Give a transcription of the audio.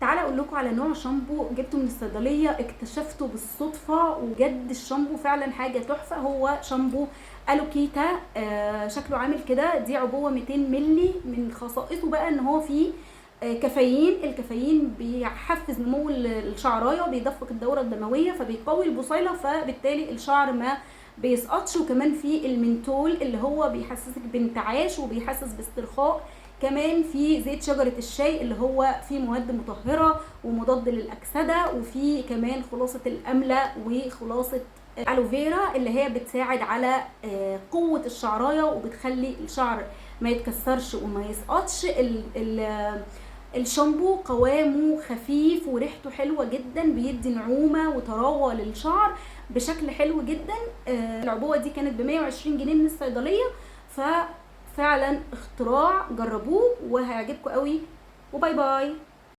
تعالى اقول لكم على نوع شامبو جبته من الصيدليه، اكتشفته بالصدفه، وبجد الشامبو فعلا حاجه تحفه. هو شامبو الوكيتا، شكله عامل كده. دي عبوه 200 ملي. من خصائصه بقى ان هو فيه كافيين. الكافيين بيحفز نمو الشعرايه وبيدفق الدوره الدمويه، فبيقوي البصيله، فبالتالي الشعر ما بيسقطش. وكمان في المنتول اللي هو بيحسسك بانتعاش وبيحسس باسترخاء. كمان في زيت شجرة الشاي اللي هو فيه مواد مطهرة ومضاد للأكسدة، وفي كمان خلاصة الأملة وخلاصة الألوفيرا اللي هي بتساعد على قوة الشعراية وبتخلي الشعر ما يتكسرش وما يسقطش. الشامبو قوامه خفيف وريحته حلوة جدا، بيدي نعومة وطراوة للشعر بشكل حلو جدا. العبوة دي كانت ب120 جنيه من الصيدلية، ففعلا اختراع، جربوه وهيعجبكم قوي. وباي باي.